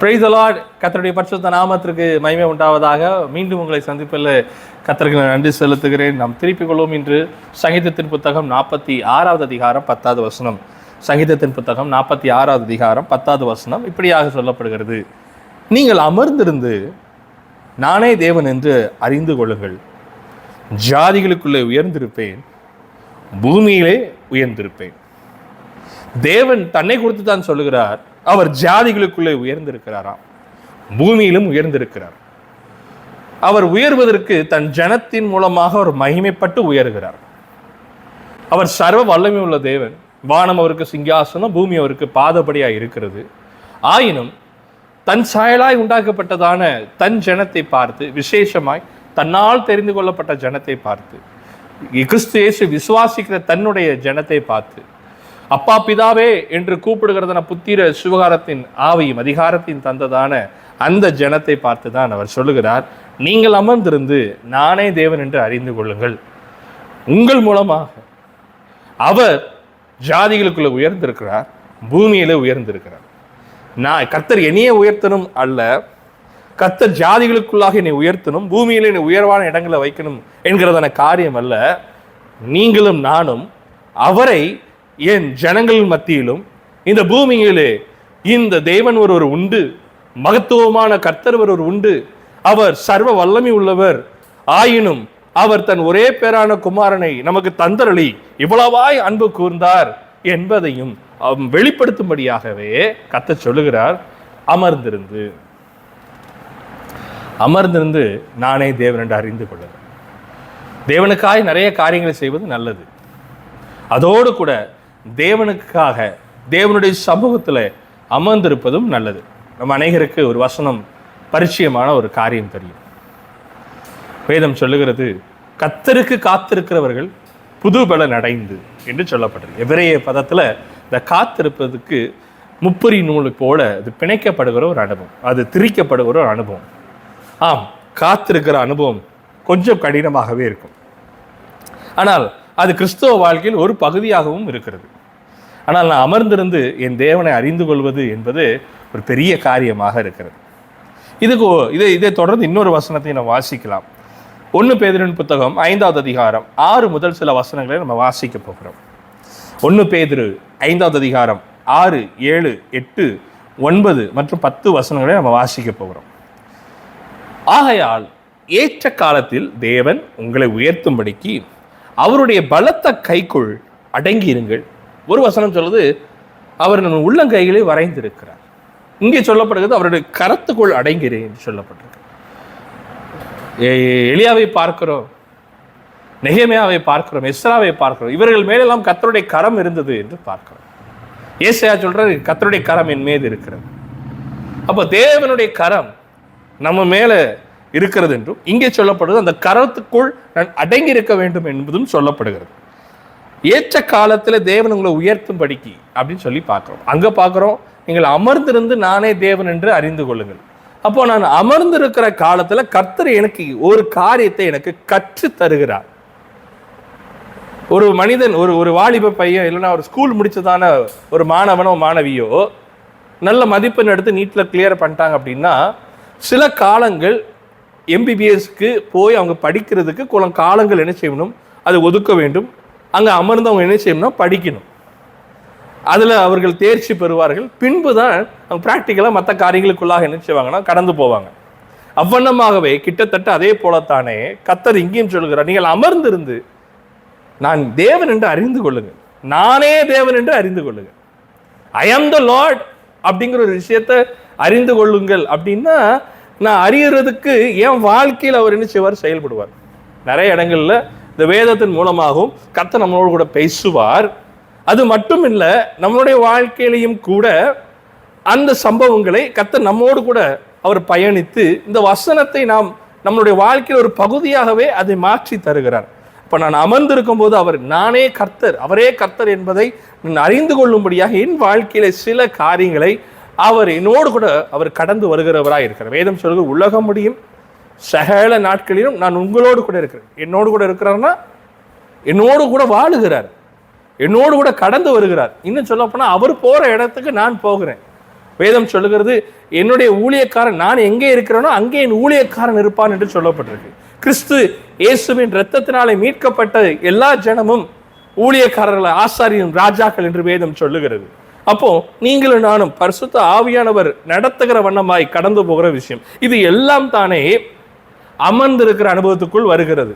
Praise the Lord. கர்த்தருடைய பரிசுத்த நாமத்திற்கு மகிமை உண்டாவதாக. மீண்டும் உங்களை சந்திப்பில் கர்த்தருக்கு நான் நன்றி செலுத்துகிறேன். நாம் திருப்பிக் கொள்வோம். இன்று சங்கீதத்தின் புத்தகம் 46வது அதிகாரம் 10வது வசனம். சங்கீதத்தின் புத்தகம் 46வது அதிகாரம் 10வது வசனம் இப்படியாக சொல்லப்படுகிறது: நீங்கள் அமர்ந்திருந்து நானே தேவன் என்று அறிந்து கொள்ளுங்கள். ஜாதிகளுக்குள்ளே உயர்ந்திருப்பேன், பூமியிலே உயர்ந்திருப்பேன். தேவன் தன்னை குறித்து தான் சொல்லுகிறார். அவர் ஜாதிகளுக்குள்ளே உயர்ந்திருக்கிறாராம், பூமியிலும் உயர்ந்திருக்கிறார். அவர் உயர்வதற்கு தன் ஜனத்தின் மூலமாக அவர் மகிமைப்பட்டு உயர்கிறார். அவர் சர்வ வல்லமை உள்ள தேவன். வானம் அவருக்கு சிங்காசனம், பூமி அவருக்கு பாதபடியாக இருக்கிறது. ஆயினும் தன் சாயலாய் உண்டாக்கப்பட்டதான தன் ஜனத்தை பார்த்து, விசேஷமாய் தன்னால் தெரிந்து கொள்ளப்பட்ட ஜனத்தை பார்த்து, கிறிஸ்து இயேசு விசுவாசிக்கிற தன்னுடைய ஜனத்தை பார்த்து, அப்பா பிதாவே என்று கூப்பிடுகிறதான புத்திர சுவிகாரத்தின் ஆவியும் அதிகாரத்தின் தந்ததான அந்த ஜனத்தை பார்த்து தான் அவர் சொல்லுகிறார்: நீங்கள் அமர்ந்திருந்து நானே தேவன் என்று அறிந்து கொள்ளுங்கள். உங்கள் மூலமாக அவர் ஜாதிகளுக்குள்ள உயர்ந்திருக்கிறார், பூமியில உயர்ந்திருக்கிறார். நான் கர்த்தர் என்னையே உயர்த்தணும் அல்ல, கர்த்தர் ஜாதிகளுக்குள்ளாக என்னை உயர்த்தணும், பூமியில என்னை உயர்வான இடங்களை வைக்கணும் என்கிறதான காரியம் அல்ல. நீங்களும் நானும் அவரை என் ஜனங்களின் மத்தியிலும் இந்த பூமியிலே இந்த தேவன் ஒருவர் உண்டு, மகத்துவமான கர்த்தர் ஒருவர் உண்டு, அவர் சர்வ வல்லமை உள்ளவர், ஆயினும் அவர் தன் ஒரே பேரான குமாரனை நமக்கு தந்தரளி இவ்வளவாய் அன்பு கூர்ந்தார் என்பதையும் வெளிப்படுத்தும்படியாகவே கர்த்தர் சொல்லுகிறார்: அமர்ந்திருந்து அமர்ந்திருந்து நானே தேவன் என்று அறிந்து கொள்ளுங்கள். தேவனுக்காய் நிறைய காரியங்களை செய்வது நல்லது. அதோடு கூட தேவனுக்காக தேவனுடைய சமூகத்தில் அமர்ந்திருப்பதும் நல்லது. நம்ம அநேகருக்கு ஒரு வசனம் பரிச்சயமான ஒரு காரியம் தெரியும். வேதம் சொல்லுகிறது, கர்த்தருக்கு காத்திருக்கிறவர்கள் புது பலன் அடைந்து என்று சொல்லப்பட்டிருக்கு. எபிரேய பதத்தில் இந்த காத்திருப்பதுக்கு முப்பரி நூல் போல அது பிணைக்கப்படுகிற ஒரு அனுபவம், அது திரிக்கப்படுகிற ஒரு அனுபவம். ஆம், காத்திருக்கிற அனுபவம் கொஞ்சம் கடினமாகவே இருக்கும். ஆனால் அது கிறிஸ்தவ வாழ்க்கையில் ஒரு பகுதியாகவும் இருக்கிறது. ஆனால் நான் அமர்ந்திருந்து என் தேவனை அறிந்து கொள்வது என்பது ஒரு பெரிய காரியமாக இருக்கிறது. இதை தொடர்ந்து இன்னொரு வசனத்தை நம்ம வாசிக்கலாம். 1 பேதுருவின் புத்தகம் 5வது அதிகாரம் 6 முதல் சில வசனங்களை நம்ம வாசிக்க போகிறோம். 1 பேதுரு 5வது அதிகாரம் 6, 7, 8, 9 மற்றும் 10 வசனங்களை நம்ம வாசிக்க போகிறோம். ஆகையால் ஏற்ற காலத்தில் தேவன் உங்களை உயர்த்தும்படிக்கு அவருடைய பலத்த கைக்குள் அடங்கியிருங்கள். ஒரு வசனம் சொல்லுது, அவர் நம்ம உள்ளங்கைகளை வரைந்திருக்கிறார். இங்கே சொல்லப்படுகிறது அவருடைய கரத்துக்குள் அடங்கிறேன் என்று சொல்லப்பட்டிருக்கு. எலியாவை பார்க்கிறோம், நெகேமியாவை பார்க்கிறோம், எஸ்ராவை பார்க்கிறோம். இவர்கள் மேலெல்லாம் கர்த்தருடைய கரம் இருந்தது என்று பார்க்கிறோம். ஏசாயா சொல்றாரு, கர்த்தருடைய கரம் என் மீது இருக்கிறது. அப்போ தேவனுடைய கரம் நம்ம மேல இருக்கிறது என்றும் இங்கே சொல்லப்படுது, அந்த கரத்துக்குள் நான் அடங்கி இருக்க வேண்டும் என்பதும் சொல்லப்படுகிறது. ஏற்ற காலத்தில் தேவன் உங்களை உயர்த்தும்படிக்கு அப்படின்னு சொல்லி பார்க்கிறோம். அங்கே பார்க்குறோம், நீங்கள் அமர்ந்திருந்து நானே தேவன் என்று அறிந்து கொள்ளுங்கள். அப்போ நான் அமர்ந்திருக்கிற காலத்தில் கர்த்தர் எனக்கு ஒரு காரியத்தை எனக்கு கற்று தருகிறார். ஒரு மனிதன், ஒரு வாலிப பையன் இல்லைன்னா ஒரு ஸ்கூல் முடிச்சதான ஒரு மாணவனோ மாணவியோ நல்ல மதிப்பெண் எடுத்து நீட்டில் கிளியர் பண்ணிட்டாங்க அப்படின்னா, சில காலங்கள் எம்பிபிஎஸ்க்கு போய் அவங்க படிக்கிறதுக்கு காலங்கள் என்ன செய்யணும், அதை ஒதுக்க வேண்டும். அங்கே அமர்ந்து அவங்க என்ன செய்யணும்னா படிக்கணும். அதில் அவர்கள் தேர்ச்சி பெறுவார்கள். பின்பு தான் அவங்க ப்ராக்டிக்கலாக மற்ற காரியங்களுக்குள்ளாக என்ன செய்வாங்கன்னா கடந்து போவாங்க. அவ்வண்ணமாகவே கிட்டத்தட்ட அதே போலத்தானே கர்த்தர் இங்கேயும் சொல்கிறார், நீங்கள் அமர்ந்திருந்து நான் தேவன் என்று அறிந்து கொள்ளுங்கள், நானே தேவன் என்று அறிந்து கொள்ளுங்கள். ஐ ஆம் த லார்ட் அப்படிங்கிற ஒரு விஷயத்தை அறிந்து கொள்ளுங்கள். அப்படின்னா நான் அறியறதுக்கு என் வாழ்க்கையில் அவர் என்ன செய்வார், செயல்படுவார். நிறைய இடங்கள்ல இந்த வேதத்தின் மூலமாகவும் கர்த்தர் நம்மளோடு கூட பேசுவார். அது மட்டும் இல்லை, நம்மளுடைய வாழ்க்கையிலையும் கூட அந்த சம்பவங்களை கர்த்தர் நம்மோடு கூட அவர் பயணித்து இந்த வசனத்தை நாம் நம்மளுடைய வாழ்க்கையில் ஒரு பகுதியாகவே அதை மாற்றி தருகிறார். இப்போ நான் அமர்ந்திருக்கும் போது அவர் நானே கர்த்தர், அவரே கர்த்தர் என்பதை நான் அறிந்து கொள்ளும்படியாக என் வாழ்க்கையில சில காரியங்களை அவர் என்னோடு கூட அவர் கடந்து வருகிறவராக இருக்கிறார். வேதம் சொல்லுது, உலகம் முடியும் சகல நாட்களிலும் நான் உங்களோடு கூட இருக்கிறேன். என்னோடு கூட இருக்கிறார்னா என்னோடு கூட வாழுகிறார், என்னோடு கூட கடந்து வருகிறார். இன்னும் சொல்ல போனால் அவர் போகிற இடத்துக்கு நான் போகிறேன். வேதம் சொல்லுகிறது, என்னுடைய ஊழியக்காரன், நான் எங்கே இருக்கிறேனோ அங்கே என் ஊழியக்காரன் இருப்பான் என்று சொல்லப்பட்டிருக்கு. கிறிஸ்து இயேசுவின் இரத்தத்தினாலே மீட்கப்பட்ட எல்லா ஜனமும் ஊழியக்காரர்கள், ஆசாரியன், ராஜாக்கள் என்று வேதம் சொல்லுகிறது. அப்போ நீங்களும் நானும் பரிசுத்த ஆவியானவர் நடத்துகிற வண்ணமாய் கடந்து போகிற விஷயம். இது எல்லாம் தானே அமர்ந்திருக்கிற அனுபவத்துக்குள் வருகிறது.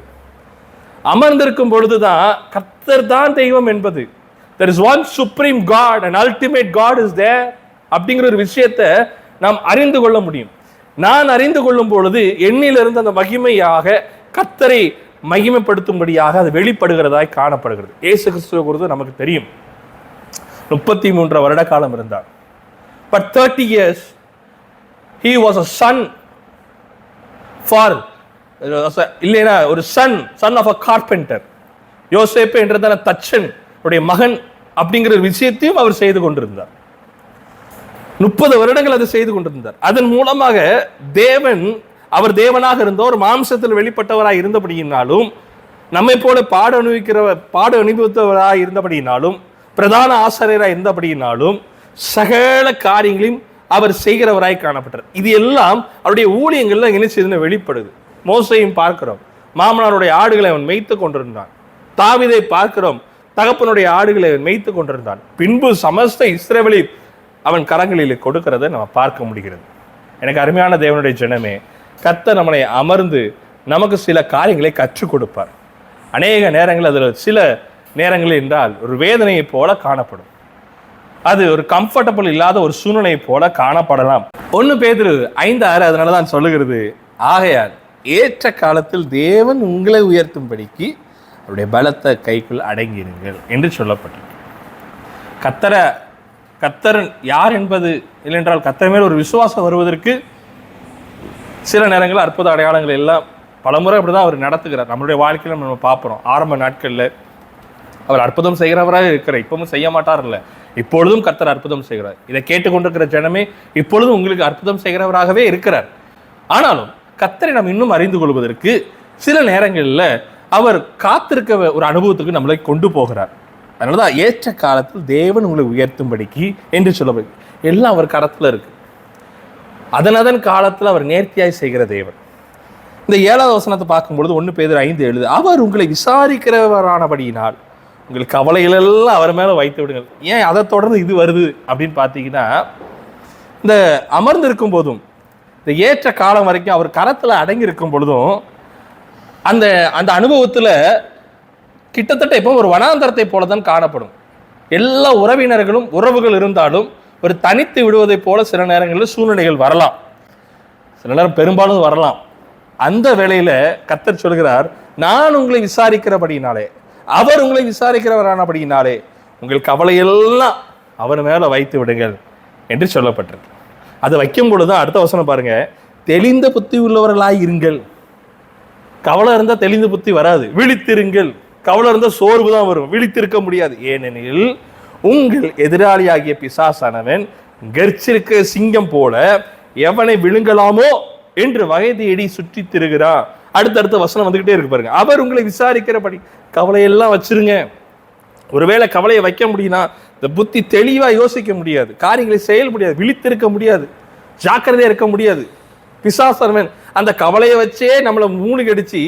அமர்ந்திருக்கும் பொழுதுதான் கர்த்தர் தான் தெய்வம் என்பது, there is one supreme God and ultimate God is there அப்படிங்கிற ஒரு விஷயத்தை நாம் அறிந்து கொள்ள முடியும். நான் அறிந்து கொள்ளும் பொழுது எண்ணிலிருந்து அந்த மகிமையாக கர்த்தரை மகிமைப்படுத்தும்படியாக அது வெளிப்படுகிறதாய் காணப்படுகிறது. இயேசு கிறிஸ்துவை குறித்து நமக்கு தெரியும், 33 வருட காலம் இருந்தார். But 30 years he was a son for, இல்லைனா ஒரு son of a carpenter. யோசேப்பு என்றதான தச்சன் உடைய மகன் அப்படிங்கிற விஷயத்தையும் அவர் செய்து கொண்டிருந்தார். 30 வருடங்கள் அதை செய்து கொண்டிருந்தார். அதன் மூலமாக தேவன், அவர் தேவனாக இருந்தவர், மாம்சத்தில் வெளிப்பட்டவராய் இருந்தபடியினாலும், நம்மை போல பாடு அனுபவித்தவராய் இருந்தபடியினாலும், பிரதான ஆசிரியராய் இருந்தபடியினாலும், சகல காரியங்களையும் அவர் செய்கிறவராய் காணப்பட்டார். இது எல்லாம் அவருடைய ஊழியங்கள்ல என்ன செய்து வெளிப்படுது. மோசையும் பார்க்கிறோம், மாமனாருடைய ஆடுகளை அவன் மேய்த்து கொண்டிருந்தான். தாவீதை பார்க்கிறோம், தகப்பனுடைய ஆடுகளை அவன் மேய்த்து கொண்டிருந்தான். பின்பு சமஸ்த இஸ்ரவேலை அவன் கரங்களில் கொடுக்கிறத நம்ம பார்க்க முடிகிறது. எனக்கு அருமையான தேவனுடைய ஜனமே, கர்த்தர் நம்மளை அமர்ந்து நமக்கு சில காரியங்களை கற்றுக் கொடுப்பார். அநேக நேரங்கள் அதில் சில நேரங்கள் என்றால் ஒரு வேதனையை போல காணப்படும். அது ஒரு கம்ஃபர்டபுள் இல்லாத ஒரு சூழ்நிலை போல காணப்படலாம். 1 பேதுரு 5:6 அதனாலதான் சொல்லுகிறது, ஆகையால் ஏற்ற காலத்தில் தேவன் உங்களை உயர்த்தும்படிக்கு அவருடைய பலத்த கைக்குள் அடங்கியிருங்கள் என்று சொல்லப்பட்டது. கர்த்தர் யார் என்பது இல்லையென்றால் கர்த்தர் மேல் ஒரு விசுவாசம் வருவதற்கு சில நேரங்கள் அற்புத அடையாளங்கள் எல்லாம் பலமுறை அப்படிதான் அவர் நடத்துகிறார். நம்மளுடைய வாழ்க்கையில் நம்ம பார்க்குறோம். ஆரம்ப நாட்களில் அவர் அற்புதம் செய்கிறவராக இருக்கிறார், இப்பவும் செய்ய மாட்டார் இல்லை, இப்பொழுதும் கர்த்தர் அற்புதம் செய்கிறார். இதை கேட்டுக்கொண்டிருக்கிற ஜனமே இப்பொழுதும் உங்களுக்கு அற்புதம் செய்கிறவராகவே இருக்கிறார். ஆனாலும் கர்த்தரை நாம் இன்னும் அறிந்து கொள்வதற்கு சில நேரங்களில் அவர் காத்திருக்க ஒரு அனுபவத்துக்கு நம்மளை கொண்டு போகிறார். அதனாலதான் ஏற்ற காலத்தில் தேவன் உங்களை உயர்த்தும்படிக்கு என்று சொல்லப்படுது. எல்லாம் அவர் கரத்தில் இருக்கு. அதன் காலத்தில் அவர் நேர்த்தியாய் செய்கிற தேவன். இந்த 7வது வசனத்தை பார்க்கும்பொழுது 1 பேதுரு 5:7, அவர் உங்களை விசாரிக்கிறவரானபடியினால் உங்கள் கவலைகளெல்லாம் அவர் மேலே வைத்து விடுங்கள். ஏன் அதை தொடர்ந்து இது வருது அப்படின்னு பார்த்தீங்கன்னா, இந்த அமர்ந்திருக்கும் போதும் இந்த ஏற்ற காலம் வரைக்கும் அவர் கரத்தில் அடங்கி இருக்கும் பொழுதும் அந்த அந்த அனுபவத்தில் கிட்டத்தட்ட இப்போ ஒரு வனாந்தரத்தை போல தான் காணப்படும். எல்லா உறவுகள் இருந்தாலும் ஒரு தனித்து விடுவதை போல சில நேரங்களில் சூழ்நிலைகள் வரலாம், சில நேரம் பெரும்பாலும் வரலாம். அந்த வேளையில கர்த்தர் சொல்கிறார், நான் உங்களை விசாரிக்கிறபடினாலே, அவர் உங்களை விசாரிக்கிறவரானபடினாலே உங்கள் கவலையெல்லாம் அவர் மேல வைத்து விடுங்கள் என்று சொல்லப்பட்டிருக்கு. அதை வைக்கும் பொழுதுதான் அடுத்த வசனம் பாருங்க, தெளிந்த புத்தி உள்ளவர்களாய் இருங்கள். கவலை இருந்தா தெளிந்த புத்தி வராது. விழித்திருங்கள். கவலை இருந்தா சோர்வு தான் வரும், விழித்திருக்க முடியாது. ஏனெனில் உங்கள் எதிராளியாகிய பிசாசானவன் கர்ச்சிருக்க சிங்கம் போல எவனை விழுங்கலாமோ என்று வகை தேடி சுற்றி திருகிறான். அடுத்தடுத்த வசனம் வந்துகிட்டே இருக்கு பாருங்க. அவர் உங்களை விசாரிக்கிறபடி கவலையெல்லாம் வச்சிருங்க. ஒருவேளை கவலையை வைக்க முடியும்னா இந்த புத்தி தெளிவா யோசிக்க முடியாது, காரியங்களை செயல் முடியாது, விழித்திருக்க முடியாது, ஜாக்கிரதையா இருக்க முடியாது. பிசாசனவன் அந்த கவலையை வச்சே நம்மளை மூழ்கடிச்சு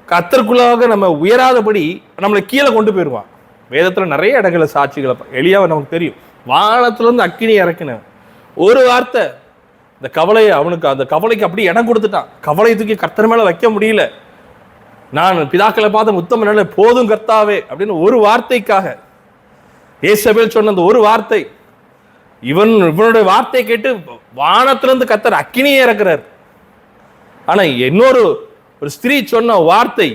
கர்த்தருக்குள்ளாக நம்ம உயராதபடி நம்மளை கீழே கொண்டு போயிடுவான். வேதத்துல நிறைய இடங்கள சாட்சிகளை, எலியாவை நமக்கு தெரியும், வானத்துல இருந்து அக்கினி இறக்கின ஒரு வார்த்தை இந்த கவலையை அவனுக்கு, அந்த கவலைக்கு அப்படி இடம் கொடுத்துட்டான். கவலை தூக்கி கர்த்தர் மேல வைக்க முடியல. நான் பிதாக்களை பார்த்த உத்தம நல்ல போதும் கர்த்தாவே அப்படின்னு ஒரு வார்த்தைக்காக ஏசபேல் சொன்ன அந்த ஒரு வார்த்தை, இவனுடைய வார்த்தை கேட்டு வானத்திலிருந்து கர்த்தர் அக்கினியே இறக்குறார். ஆனா இன்னொரு ஸ்திரீ சொன்ன வார்த்தை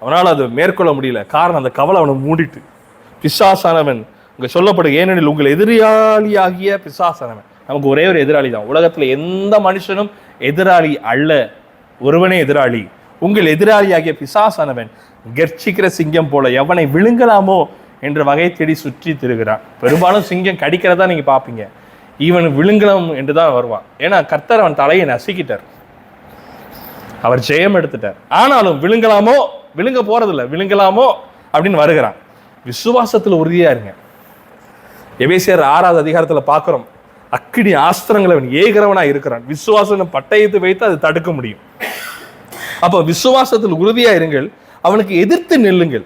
அவனால் அது மேற்கொள்ள முடியல. காரணம் அந்த கவலை அவனை மூடிட்டு. பிசாசானவன் இங்க சொல்லப்படும், ஏனெனில் உங்கள் எதிராளியாகிய பிசாசானவன். நமக்கு ஒரே ஒரு எதிராளி தான். உலகத்துல எந்த மனுஷனும் எதிராளி அல்ல, ஒருவனே எதிராளி. உங்கள் எதிராளியாகிய பிசாசானவன் கர்ச்சிக்கிற சிங்கம் போல எவனை விழுங்கலாமோ என்ற வகை தேடி சுற்றி திருகிறான். பெரும்பாலும் சிங்கம் கடிக்கிறதா நீங்க பாப்பீங்க, இவன் விழுங்கலாம் என்றுதான் வருவான். ஏன்னா கர்த்தர் அவன் தலையை நசுக்கிட்டார், அவர் ஜெயம் எடுத்துட்டார். ஆனாலும் விழுங்க போறதில்லை, விழுங்கலாமோ அப்படின்னு வருகிறான். விசுவாசத்துல உறுதியா இருங்க. எபேசியர் 6வது அதிகாரத்துல பார்க்கிறோம், அக்கினி ஆஸ்திரங்களை அவன் ஏகிறவனா இருக்கிறான். விசுவாசம் பட்டயத்தை வைத்து அதை தடுக்க முடியும். அப்ப விசுவாசத்தில் உறுதியா இருங்கள், அவனுக்கு எதிர்த்து நில்லுங்கள்.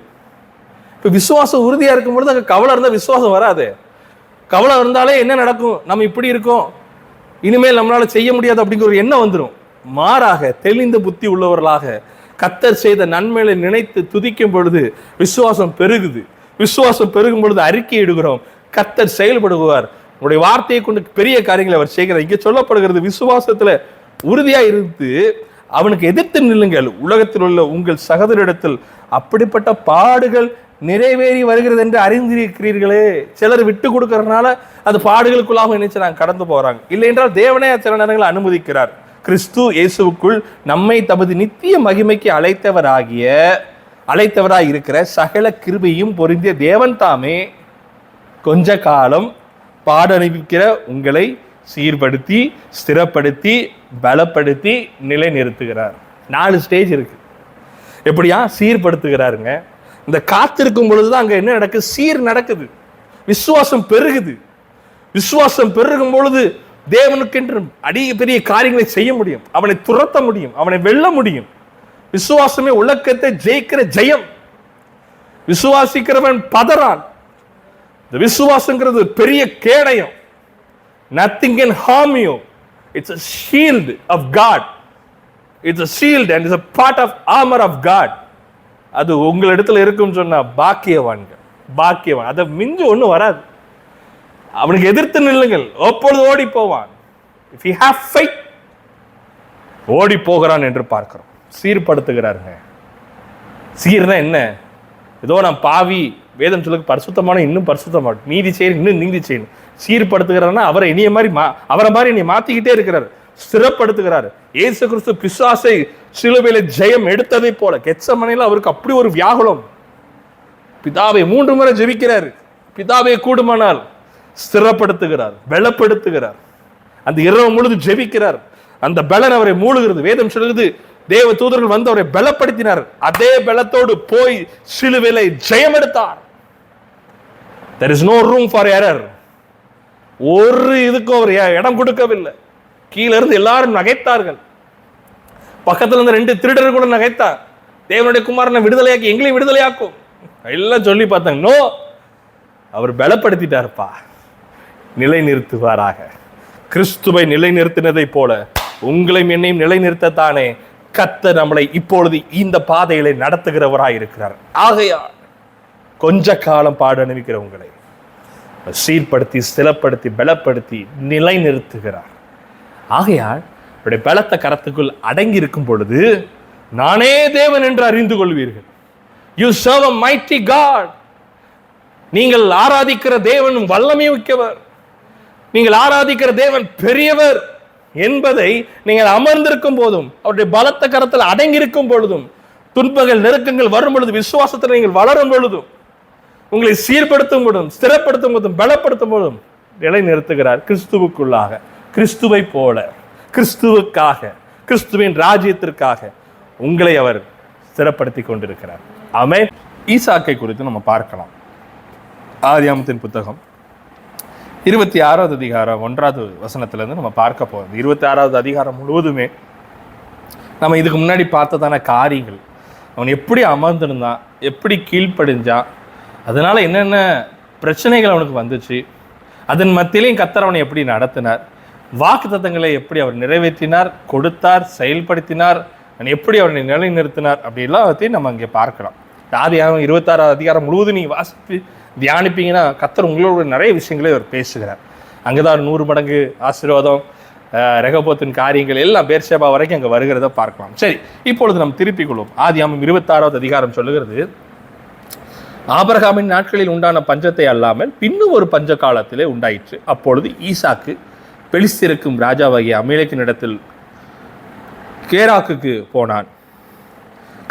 இப்ப விசுவாசம் உறுதியா இருக்கும் பொழுது அங்க கவலை இருந்தா விசுவாசம் வராது. கவலை இருந்தாலே என்ன நடக்கும்? நம்ம இப்படி இருக்கோம், இனிமேல் நம்மளால செய்ய முடியாது அப்படிங்கிற ஒரு எண்ணம் வந்துடும். மாறாக தெளிந்த புத்தி உள்ளவர்களாக கர்த்தர் செய்த நன்மைகளை நினைத்து துதிக்கும் பொழுது விசுவாசம் பெருகுது. விசுவாசம் பெருகும் பொழுது அறிக்கை இடுகிறோம், கர்த்தர் செயல்படுவார். உங்களுடைய வார்த்தையை கொண்டு பெரிய காரியங்களை அவர் செய்கிறார். இங்கே சொல்லப்படுகிறது, விசுவாசத்துல உறுதியா இருந்து அவனுக்கு எதிர்த்து நில்லுங்கள். உலகத்தில் உள்ள உங்கள் சகோதரிடத்தில் அப்படிப்பட்ட பாடுகள் நிறைவேறி வருகிறது என்று அறிந்திருக்கிறீர்களே. சிலர் விட்டு கொடுக்கறதுனால அது பாடுகளுக்குள்ளாக நினைச்சு கடந்து போறாங்க. இல்லை என்றால் தேவனே சில நேரங்களை அனுமதிக்கிறார். கிறிஸ்து இயேசுவுக்குள் நம்மை தமது நித்திய மகிமைக்கு அழைத்தவராய் இருக்கிற சகல கிருபையும் பொருந்திய தேவன் தாமே கொஞ்ச காலம் பாட அனுபவிக்கிற உங்களை சீர்படுத்தி, ஸ்திரப்படுத்தி, பலப்படுத்தி நிலைநிறுத்துகிறார். 4 ஸ்டேஜ் இருக்கு. எப்படியா சீர்படுத்துகிறாருங்க? இந்த காத்திருக்கும் பொழுதுதான் அங்க என்ன நடக்குது? சீர் நடக்குது. விசுவாசம் பெருகுது. விசுவாசம் பெருகும் பொழுது தேவனுக்கென்று அதிக பெரிய காரியங்களை செய்ய முடியும். அவனை துரத்த முடியும், அவனை வெல்ல முடியும். விசுவாசமே உலகத்தை ஜெயிக்கிற ஜெயம். விசுவாசிக்கிறவன் பதறான். இந்த விசுவாசங்கிறது பெரிய கேடயம். Nothing can harm you. It's a shield of God. It's a shield and it's a part of armor of God. அது உங்களிடத்துல இருக்குன்னு சொன்னா பாக்கியவான்கள், பாக்கியவான். அதை மிஞ்சி ஒன்றும் வராது. அவனுக்கு எதிர்த்து நில்லுங்கள், அப்பொழுது ஓடி போவான். If you have faith, ஓடி போகிறான் என்று பார்க்கிறோம். சீர்படுத்துகிறாருங்க. சீர்னா என்ன? ஏதோ நான் பாவி, வேதம் சொல்லுக்கு பரிசுத்தமான இன்னும் பரிசுத்தமான, நீதி செய்யணும் இன்னும் நீதி செய்யணும். சீர்படுத்துகிறாருன்னா அவரை இனிய மாதிரி அவரை மாதிரி என்னை மாத்திக்கிட்டே இருக்கிறார், ஸ்திரப்படுத்துகிறார். இயேசு கிறிஸ்து பிசாசை சிலுவையில ஜெயம் எடுத்ததை போல கெத்சமனையில அவருக்கு அப்படி ஒரு வியாகுலம். பிதாவை 3 முறை ஜெபிக்கிறார். பிதாவை கூடுமானால் ஸ்திரப்படுத்துகிறார், பலப்படுத்துகிறார். அந்த இரவு முழுது ஜெபிக்கிறார். அந்த பலன் அவரை மூழ்கிறது. வேதம் சொல்லுது, தேவ தூதர்கள் வந்து அவரை பலப்படுத்தினார். அதே பலத்தோடு போய் சிலுவையில ஜெயம் எடுத்தார். There is no room for error. ஒரு இதுக்கும் அவர் இடம் கொடுக்கவில்லை. கீழே இருந்து எல்லாரும் நகைத்தார்கள். பக்கத்துல இருந்து 2 திருடர்கள் கூட நகைத்தார். தேவனுடைய குமாரனை விடுதலையாக்கி எங்களையும் விடுதலையாக்கும் எல்லாம் சொல்லி பார்த்தாங்க. நோ, அவர் பலப்படுத்திட்டார்ப்பா. நிலைநிறுத்துவாராக. கிறிஸ்துவை நிலைநிறுத்தினதை போல உங்களையும் என்னையும் நிலைநிறுத்தத்தானே கர்த்தர் நம்மளை இப்பொழுது இந்த பாதையில நடத்துகிறவராய் இருக்கிறார். ஆகையால் கொஞ்ச காலம் பாட அனுபவிக்கிற உங்களை சீர்படுத்தி, ஸ்திரப்படுத்தி, பலப்படுத்தி நிலைநிறுத்துகிறார். ஆகையால் அவருடைய பலத்த கரத்துக்குள் அடங்கி இருக்கும் பொழுது நானே தேவன் என்று அறிந்து கொள்வீர்கள். You serve a mighty God. நீங்கள் ஆராதிக்கிற தேவன் வல்லமை மிக்கவர். நீங்கள் ஆராதிக்கிற தேவன் பெரியவர் என்பதை நீங்கள் அமர்ந்திருக்கும் போதும், அவருடைய பலத்த கரத்தில் அடங்கியிருக்கும் பொழுதும், துன்பங்கள் நெருக்கங்கள் வரும் பொழுது, விசுவாசத்தில் நீங்கள் வளரும் பொழுதும், உங்களை சீர்படுத்தும் போதும், ஸ்திரப்படுத்தும் போதும், பலப்படுத்தும் போதும் நிலை நிறுத்துகிறார். கிறிஸ்துவுக்குள்ளாக, கிறிஸ்துவை போல, கிறிஸ்துவுக்காக, கிறிஸ்துவின் ராஜ்யத்திற்காக உங்களை அவர் ஸ்திரப்படுத்தி கொண்டிருக்கிறார். ஆமென். ஈசாக்கை குறித்து நம்ம பார்க்கலாம். ஆதியாகமத்தின் புத்தகம் 26வது அதிகாரம் 1வது வசனத்திலிருந்து நம்ம பார்க்க போகிறோம். 26வது அதிகாரம் முழுவதுமே நம்ம இதுக்கு முன்னாடி பார்த்ததான காரியங்கள், அவன் எப்படி அமர்ந்திருந்தான், எப்படி கீழ்ப்படிஞ்சான், அதனால என்னென்ன பிரச்சனைகள் அவனுக்கு வந்துச்சு, அதன் மத்தியிலையும் கர்த்தர் அவனை எப்படி நடத்தினார், வாக்குத்தத்தங்களை எப்படி அவர் நிறைவேற்றினார், கொடுத்தார், செயல்படுத்தினார், எப்படி அவனை நிலைநிறுத்தினார், அப்படி எல்லாத்தையும் நம்ம இங்கே பார்க்கலாம். ஆதியாகமம் 26வது அதிகாரம் முழுவதும் நீங்கள் வாசித்து தியானிப்பீங்கன்னா கர்த்தர் உங்களோட நிறைய விஷயங்களே அவர் பேசுகிறார். அங்கேதான் 100 மடங்கு ஆசீர்வாதம், ரெகோபோத்தின் காரியங்கள் எல்லாம் பேர்ஷேபா வரைக்கும் அங்கே வருகிறத பார்க்கலாம். சரி, இப்பொழுது நம்ம திருப்பிக் கொள்வோம். ஆதியாகமம் 26வது அதிகாரம் சொல்லுகிறது, ஆபிரகாமின் நாட்களில் உண்டான பஞ்சத்தை அல்லாமல் பின்னும் ஒரு பஞ்ச காலத்திலே உண்டாயிற்று. அப்பொழுது ஈசாக்கு பெலிஸ்திருக்கும் ராஜாவாகிய அமலேக்கின் இடத்தில் கேராக்குக்கு போனான்.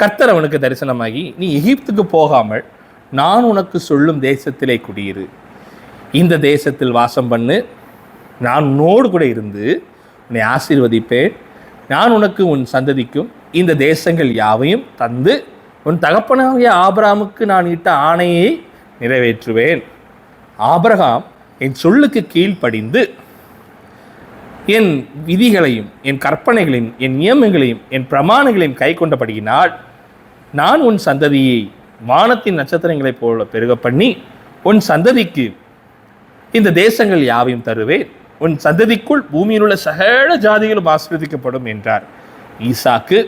கர்த்தர் அவனுக்கு தரிசனமாகி, நீ எகிப்துக்கு போகாமல் நான் உனக்கு சொல்லும் தேசத்திலே குடியிரு, இந்த தேசத்தில் வாசம் பண்ணு, நான் உன்னோடு கூட இருந்து உன்னை ஆசீர்வதிப்பேன், நான் உனக்கு உன் சந்ததிக்கும் இந்த தேசங்கள் யாவையும் தந்து உன் தகப்பனாகிய ஆபிரகாமுக்கு நான் இட்ட ஆணையை நிறைவேற்றுவேன். ஆபிரகாம் என் சொல்லுக்கு கீழ்ப்படிந்து என் விதிகளையும் என் கற்பனைகளையும் என் நியமங்களையும் என் பிரமாணங்களையும் கை கொண்டபடியினால் நான் உன் சந்ததியை வானத்தின் நட்சத்திரங்களைப் போல பெருக பண்ணி உன் சந்ததிக்கு இந்த தேசங்கள் யாவையும் தருவேன், உன் சந்ததிக்குள் பூமியில் உள்ள சகல ஜாதிகளும் ஆசீர்வதிக்கப்படும் என்றார். ஈசாக்கு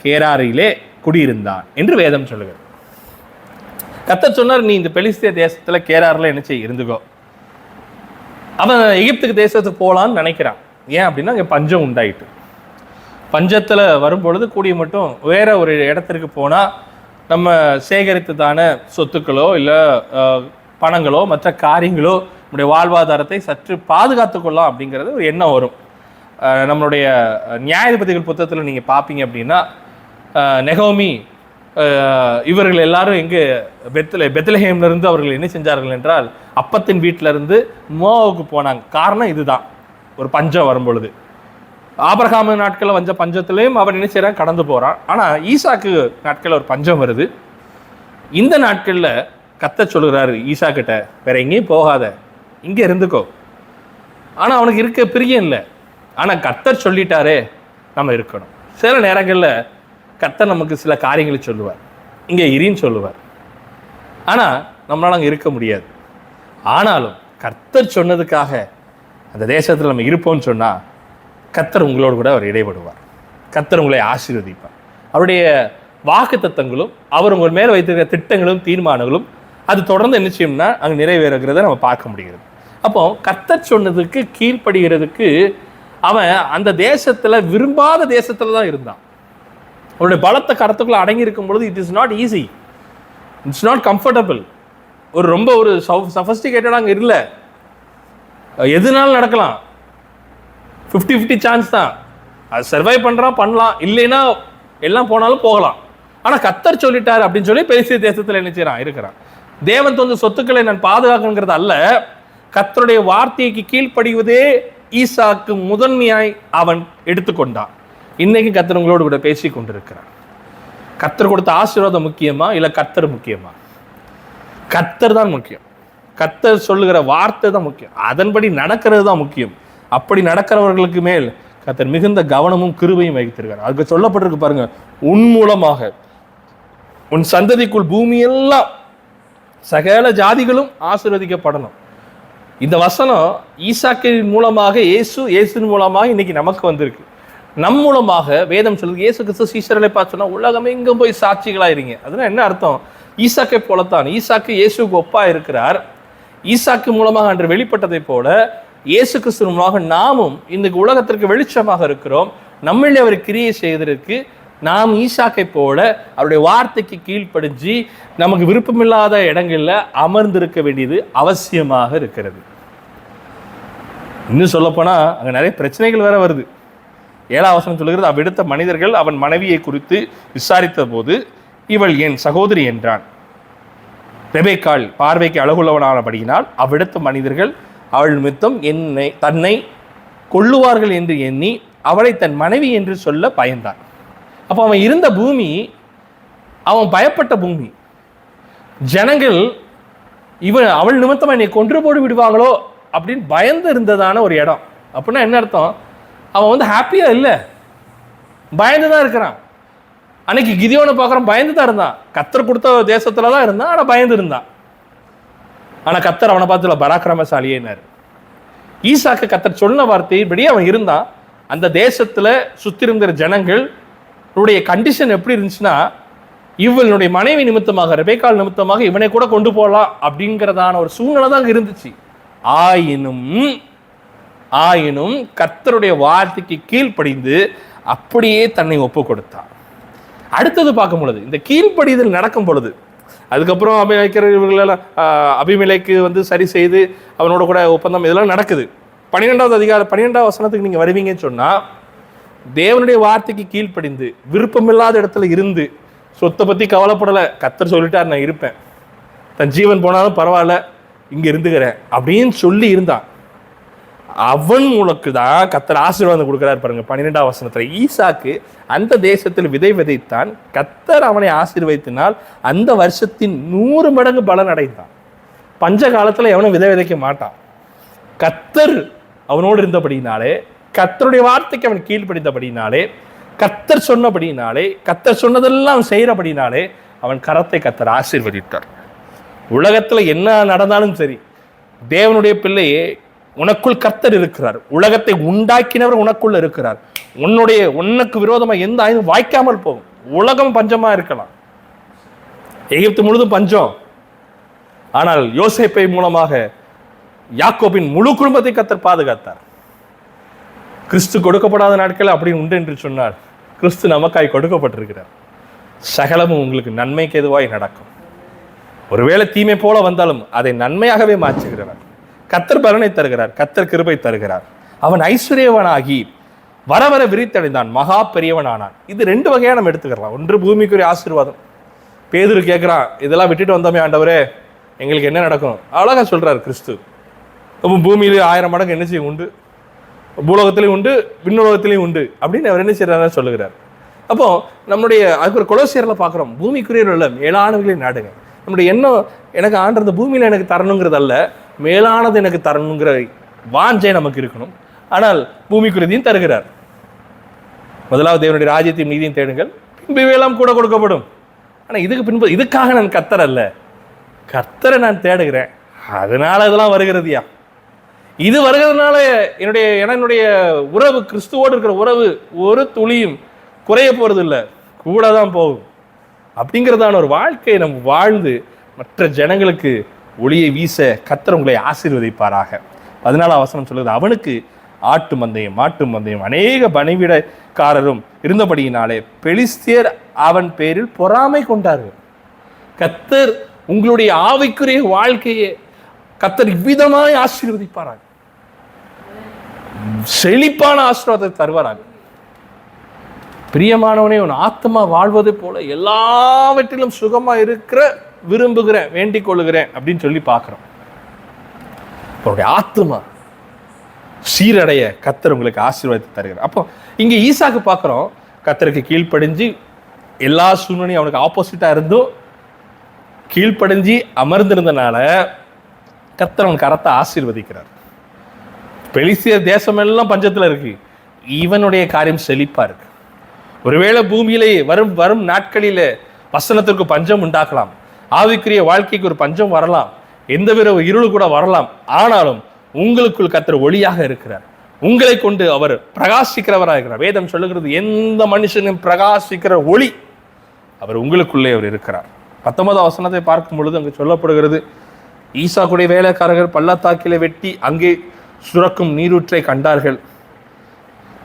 கேராரிலே குடியிருந்தான் என்று வேதம் சொல்லுகிறது. கர்த்தர் சொன்னார், நீ இந்த பெலிஸ்திய தேசத்துல கேராரில் என்ன செய்ய இருந்துக்கோ. அவன் எகிப்துக்கு தேசத்துக்கு போகலான்னு நினைக்கிறான். ஏன் அப்படின்னா அங்கே பஞ்சம் உண்டாயிட்டு. பஞ்சத்தில் வரும்பொழுது கூடிய மட்டும் வேற ஒரு இடத்திற்கு போனால் நம்ம சேகரித்ததான சொத்துக்களோ இல்லை பணங்களோ மற்ற காரியங்களோ நம்முடைய வாழ்வாதாரத்தை சற்று பாதுகாத்து கொள்ளலாம் அப்படிங்கிறது ஒரு எண்ணம் வரும். நம்மளுடைய நியாயாதிபதிகள் புத்தகத்தில் நீங்கள் பார்ப்பீங்க அப்படின்னா நெகோமி இவர்கள் எல்லாரும் எங்கே பெத்லஹேம்லேருந்து அவர்கள் என்ன செஞ்சார்கள் என்றால் அப்பத்தின் வீட்டிலேருந்து மோவாவுக்கு போனாங்க. காரணம் இதுதான், ஒரு பஞ்சம் வரும்பொழுது. ஆபிரகாம் நாட்களில் வந்த பஞ்சத்திலையும் அவன் என்ன செய்கிறான், கடந்து போகிறான். ஆனால் ஈசாக்கு நாட்களில் ஒரு பஞ்சம் வருது. இந்த நாட்களில் கர்த்தர் சொல்கிறாரு ஈசாக்கிட்ட, வேற எங்கேயும் போகாத, இங்கே இருந்துக்கோ. ஆனால் அவனுக்கு இருக்க பிரியம் இல்லை. ஆனால் கர்த்தர் சொல்லிட்டாரே நம்ம இருக்கணும். சில நேரங்களில் கர்த்தர் நமக்கு சில காரியங்களை சொல்லுவார், இங்கே இரின்னு சொல்லுவார். ஆனால் நம்மளால் அங்கே இருக்க முடியாது. ஆனாலும் கர்த்தர் சொன்னதுக்காக அந்த தேசத்தில் நம்ம இருப்போம்னு சொன்னால் கர்த்தர் உங்களோடு கூட அவர் இடைபடுவார். கர்த்தர் உங்களை ஆசீர்வதிப்பார். அவருடைய வாக்கு தத்தங்களும் அவர் உங்கள் மேலே வைத்திருக்கிற திட்டங்களும் தீர்மானங்களும் அது தொடர்ந்து என்ன செய்யும்னா அங்கே நிறைவேறுகிறத நம்ம பார்க்க முடிகிறது. அப்போ கர்த்தர் சொன்னதுக்கு கீழ்ப்படுகிறதுக்கு அவன் அந்த தேசத்தில் விரும்பாத தேசத்தில் தான் இருந்தான். அவருடைய பலத்த கருத்துக்குள்ள அடங்கி இருக்கும் பொழுது it is not easy, it's not comfortable. ரொம்ப ஒரு சஃபஸ்டிகேட்டடாக அங்கே இல்லை. எதுனாலும் நடக்கலாம், 50-50 சான்ஸ் தான். அது சர்வைவ் பண்ணுறான், பண்ணலாம், இல்லைன்னா எல்லாம் போனாலும் போகலாம். ஆனால் கர்த்தர் சொல்லிட்டார் அப்படின்னு சொல்லி பெலிஸ்திய தேசத்தில் என்ன செய்யறான், இருக்கிறான். தேவன் தந்த சொத்துக்களை நான் பாதுகாக்கணுங்கிறது அல்ல, கர்த்தருடைய வார்த்தைக்கு கீழ்ப்படிவதே ஈசாக்கு முதன்மையாய் அவன் எடுத்துக்கொண்டான். இன்னைக்கு கர்த்தர் உங்களோடு கூட பேசி கொண்டிருக்கிறார். கர்த்தர் கொடுத்த ஆசீர்வாதம் முக்கியமா இல்லை கர்த்தர் முக்கியமா? கர்த்தர் தான் முக்கியம். கர்த்தர் சொல்லுகிற வார்த்தை தான் முக்கியம். அதன்படி நடக்கிறது தான் முக்கியம். அப்படி நடக்கிறவர்களுக்கு மேல் கர்த்தர் மிகுந்த கவனமும் கிருபையும் வைத்திருக்கிறார். அதுக்கு சொல்லப்பட்டிருக்கு பாருங்க, உன் மூலமாக உன் சந்ததிக்குள் பூமியெல்லாம் சகல ஜாதிகளும் ஆசீர்வதிக்கப்படணும். இந்த வசனம் ஈசாக்கின் மூலமாக இயேசுவின் மூலமாக இன்னைக்கு நமக்கு வந்திருக்கு. நம் மூலமாக வேதம் சொல்லுது, இயேசு கிறிஸ்து சீஷர்களை பார்த்து சொன்னா உலகமே எங்கும் போய் சாட்சிகளாயிருங்க. அதனால என்ன அர்த்தம்? ஈசாக்கை போலத்தான், ஈசாக்கு இயேசுக்கு ஒப்பா இருக்கிறார். ஈசாக்கு மூலமாக அன்று வெளிப்பட்டதை போல இயேசு கிறிஸ்து மூலமாக நாமும் இந்த உலகத்திற்கு வெளிச்சமாக இருக்கிறோம். நம்மளே அவர் கிரியை செய்வதற்கு நாம் ஈசாக்கை போல அவருடைய வார்த்தைக்கு கீழ்ப்படிஞ்சு நமக்கு விருப்பமில்லாத இடங்கள்ல அமர்ந்திருக்க வேண்டியது அவசியமாக இருக்கிறது. இன்னும் சொல்லப்போனா அங்க நிறைய பிரச்சனைகள் வேற வருது. 7ஆம் வசனம் சொல்லுகிறது, அவ்விடத்த மனிதர்கள் அவன் மனைவியை குறித்து விசாரித்த போது இவள் என் சகோதரி என்றான். ரெபெக்காள் பார்வைக்கு அழகுள்ளவனானபடியினால் அவ்விடத்த மனிதர்கள் அவள் நிமித்தம் தன்னை கொள்ளுவார்கள் என்று எண்ணி அவளை தன் மனைவி என்று சொல்ல பயந்தான். அப்போ அவன் இருந்த பூமி அவன் பயப்பட்ட பூமி. ஜனங்கள் அவள் நிமித்தம் என்னை கொன்று போடு விடுவாங்களோ அப்படின்னு பயந்து இருந்ததான ஒரு இடம். அப்படின்னா என்ன அர்த்தம்? அவன் ஹாப்பியா இல்லை, பயந்து தான் இருக்கிறான். அன்னைக்கு கிதியோனை பார்க்குறான், பயந்து தான் இருந்தான். கர்த்தர் கொடுத்த தேசத்துல தான் இருந்தான், ஆனால் பயந்து இருந்தான். ஆனால் கர்த்தர் அவனை பார்த்துல பராக்கிரமசாலியேனாரு. ஈசாக்கு கர்த்தர் சொன்ன வார்த்தையின்படி அவன் இருந்தான். அந்த தேசத்துல சுத்தி இருந்த ஜனங்களுடைய கண்டிஷன் எப்படி இருந்துச்சுன்னா, இவளுடைய மனைவி நிமித்தமாக ரெபெக்காள் நிமித்தமாக இவனை கூட கொண்டு போகலாம் அப்படிங்கிறதான ஒரு சூழ்நிலை தான் இருந்துச்சு. ஆயினும் கர்த்தருடைய வார்த்தைக்கு கீழ்ப்படிந்து அப்படியே தன்னை ஒப்பு கொடுத்தான். அடுத்தது பார்க்கும் பொழுது இந்த கீழ்ப்படிதல் நடக்கும் பொழுது அதுக்கப்புறம் அபிமெலேக்கு சரி செய்து அவனோட கூட ஒப்பந்தம் இதெல்லாம் நடக்குது. 12ஆம் வசனத்துக்கு நீங்க வருவீங்கன்னு சொன்னா, தேவனுடைய வார்த்தைக்கு கீழ்ப்படிந்து விருப்பமில்லாத இடத்துல இருந்து சொத்தை பத்தி கவலைப்படலை, கர்த்தர் சொல்லிட்டார் நான் இருப்பேன், தன் ஜீவன் போனாலும் பரவாயில்ல இங்க இருந்துக்கிறேன் அப்படின்னு சொல்லி இருந்தான். அவன் மூலக்கு தான் கர்த்தர் ஆசீர்வாதம் கொடுக்கிறார் பாருங்க. 12ஆம் வசனத்துல ஈசாக்கு அந்த தேசத்தில் விதை விதைத்தான், கர்த்தர் அவனை ஆசீர்வதித்தினால் அந்த வருஷத்தின் 100 மடங்கு பலன் அடைந்தான். பஞ்ச காலத்துல எவனும் விதை விதைக்க மாட்டான். கர்த்தர் அவனோடு இருந்தபடினாலே, கர்த்தருடைய வார்த்தைக்கு அவன் கீழ்ப்படிந்தபடினாலே, கர்த்தர் சொன்னபடினாலே, கர்த்தர் சொன்னதெல்லாம் அவன் செய்யறபடினாலே அவன் கரத்தை கர்த்தர் ஆசீர்வதித்தார். உலகத்துல என்ன நடந்தாலும் சரி, தேவனுடைய பிள்ளையே, உனக்குள் கர்த்தர் இருக்கிறார். உலகத்தை உண்டாக்கினவர் உனக்குள்ள இருக்கிறார். உனக்கு விரோதமா எந்த ஆயுதம் வாய்க்காமல் போகும். உலகம் பஞ்சமா இருக்கலாம், எகிப்து முழுதும் பஞ்சம். ஆனால் யோசேப்பை மூலமாக யாக்கோபின் முழு குடும்பத்தை கர்த்தர் பாதுகாத்தார். கிறிஸ்து கொடுக்கப்படாத நாட்கள் அப்படி உண்டு என்று சொன்னார். கிறிஸ்து நமக்காய் கொடுக்கப்பட்டிருக்கிறார். சகலமும் உங்களுக்கு நன்மைக்கு எதுவாய் நடக்கும். ஒருவேளை தீமை போல வந்தாலும் அதை நன்மையாகவே மாற்றுகிறவர். கர்த்தர் பலனை தருகிறார், கர்த்தர் கிருபை தருகிறார். அவன் ஐஸ்வர்யவனாகி வர வர விரித்தடைந்தான், மகா பெரியவனானான். இது ரெண்டு வகையா நம்ம எடுத்துக்கலாம். ஒன்று பூமிக்குரிய ஆசீர்வாதம். பேதுரு கேட்கிறான், இதெல்லாம் விட்டுட்டு வந்தோமே ஆண்டவரே, எங்களுக்கு என்ன நடக்கும்? அழகா சொல்றாரு கிறிஸ்து. அப்போ பூமியில 1000 மடங்கு என்ன செய்யும் உண்டு, பூலோகத்திலையும் உண்டு, விண்ணுலகத்திலையும் உண்டு அப்படின்னு அவர் என்ன செய்யறாரு சொல்லுகிறார். அப்போ நம்முடைய அதுக்கு ஒரு கொலோசியர்ல பார்க்குறோம், பூமிக்குரிய உள்ள மேலானவர்களை நாடுங்க. நம்முடைய எண்ணம் எனக்கு ஆண்டது பூமியில எனக்கு தரணுங்கிறது அல்ல, மேலானது எனக்கு தரணுங்கிற வாஞ்சை நமக்கு இருக்கணும். ஆனால் பூமிக்குரியதையும் தருகிறார். முதலாவது தேவனுடைய ராஜ்யத்தையும் நீதியும் தேடுங்கள், பின்பு இவையெல்லாம் கூட கொடுக்கப்படும். ஆனால் இதுக்காக நான் கர்த்தர் அல்ல, கர்த்தரை நான் தேடுகிறேன், அதனால இதெல்லாம் வருகிறதுயா. இது வருகிறதுனால என்னுடைய உறவு, கிறிஸ்துவோடு இருக்கிற உறவு ஒரு துளியும் குறைய போறது இல்லை, கூட தான் போகும். அப்படிங்கிறதான ஒரு வாழ்க்கையை நம்ம வாழ்ந்து மற்ற ஜனங்களுக்கு ஒளியை வீச கர்த்தர் உங்களை ஆசீர்வதிப்பாராக. 14ஆம் வசனம் சொல்லுது, அவனுக்கு ஆட்டு மந்தையும் மாட்டு மந்தையும் அநேக பணிவிடக்காரரும் இருந்தபடியினாலே பெலிஸ்தியர் அவன் பேரில் பொறாமை கொண்டார்கள். கர்த்தர் உங்களுடைய ஆவிக்குரிய வாழ்க்கையை கர்த்தர் இவ்விதமாய் ஆசீர்வதிப்பாராக, செழிப்பான ஆசீர்வாதத்தை தருவாராக. பிரியமானவனே, உன் ஆத்மா வாழ்வது போல எல்லாவற்றிலும் சுகமா இருக்கிற விரும்புகிறேன், வேண்டிக் கொள்ளுகிறேன் அப்படின்னு சொல்லி பார்க்கிறோம். உங்களுடைய ஆத்மா சீரடைய கர்த்தர் உங்களுக்கு ஆசீர்வாதத்தை தருகிறார். அப்போ இங்க ஈசாக்கு பார்க்கிறோம், கர்த்தருக்கு கீழ்ப்படிஞ்சு எல்லா சூழ்நிலையும் அவனுக்கு ஆப்போசிட்டா இருந்தும் கீழ்ப்படிஞ்சு அமர்ந்திருந்தனால கர்த்தர் அவன் கரத்தை ஆசீர்வதிக்கிறார். பெலிஸ்தியர் தேசம் எல்லாம் பஞ்சத்துல இருக்கு, இவனுடைய காரியம் செழிப்பா இருக்கு. ஒருவேளை பூமியிலே வரும் நாட்களில வசனத்திற்கு பஞ்சம் உண்டாக்கலாம், ஆவிக்குரிய வாழ்க்கைக்கு ஒரு பஞ்சம் வரலாம், எந்தவித இருள் கூட வரலாம். ஆனாலும் உங்களுக்குள் கர்த்தர் ஒளியாக இருக்கிறார், உங்களை கொண்டு அவர் பிரகாசிக்கிறவராக இருக்கிறார். வேதம் சொல்லுகிறது, எந்த மனுஷனும் பிரகாசிக்கிற ஒளி அவர் உங்களுக்குள்ளே அவர் இருக்கிறார். 19ஆம் வசனத்தை பார்க்கும் பொழுது அங்கு சொல்லப்படுகிறது, ஈசாக்குடைய வேலைக்காரர்கள் பள்ளத்தாக்கிலே வெட்டி அங்கே சுரக்கும் நீரூற்றை கண்டார்கள்.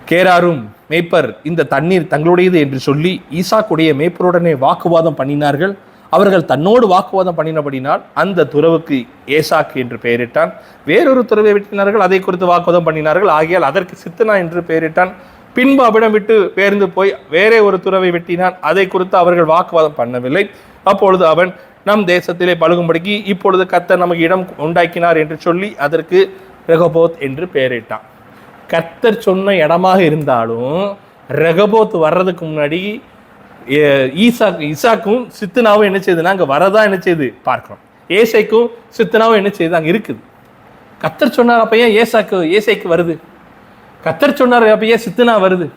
கேராரும் மேய்ப்பர் இந்த தண்ணீர் தங்களுடையது என்று சொல்லி ஈசாக்குடைய மேய்ப்பருடனே வாக்குவாதம் பண்ணினார்கள். அவர்கள் தன்னோடு வாக்குவாதம் பண்ணினபடினால் அந்த துறவுக்கு ஏசாக்கு என்று பெயரிட்டான். வேறொரு துறவை வெட்டினார்கள், அதை குறித்து வாக்குவாதம் பண்ணினார்கள், ஆகையால் அதற்கு சித்தனா என்று பெயரிட்டான். பின்பு அவ்விடம் விட்டு பேர்ந்து போய் வேறே ஒரு துறவை வெட்டினான், அதை குறித்து அவர்கள் வாக்குவாதம் பண்ணவில்லை. அப்பொழுது அவன், நம் தேசத்திலே பழுகும்படிக்கு இப்பொழுது கர்த்தர் நமக்கு இடம் உண்டாக்கினார் என்று சொல்லி அதற்கு ரெகோபோத் என்று பெயரிட்டான். கர்த்தர் சொன்ன இடமாக இருந்தாலும் ரெகோபோத் வர்றதுக்கு முன்னாடி ஈசாக்கும் சித்தனாவும் என்ன செய்யுதுன்னா அங்கே வரதா என்ன செய்யுது பார்க்கிறோம். ஏசைக்கும் சித்தனாவும் என்ன செய்யுது அங்கே இருக்குது. கர்த்தர் சொன்னார், அப்ப ஏன் ஏசைக்கு வருது? கர்த்தர் சொன்னார், அப்ப ஏன் சித்தனா வருது?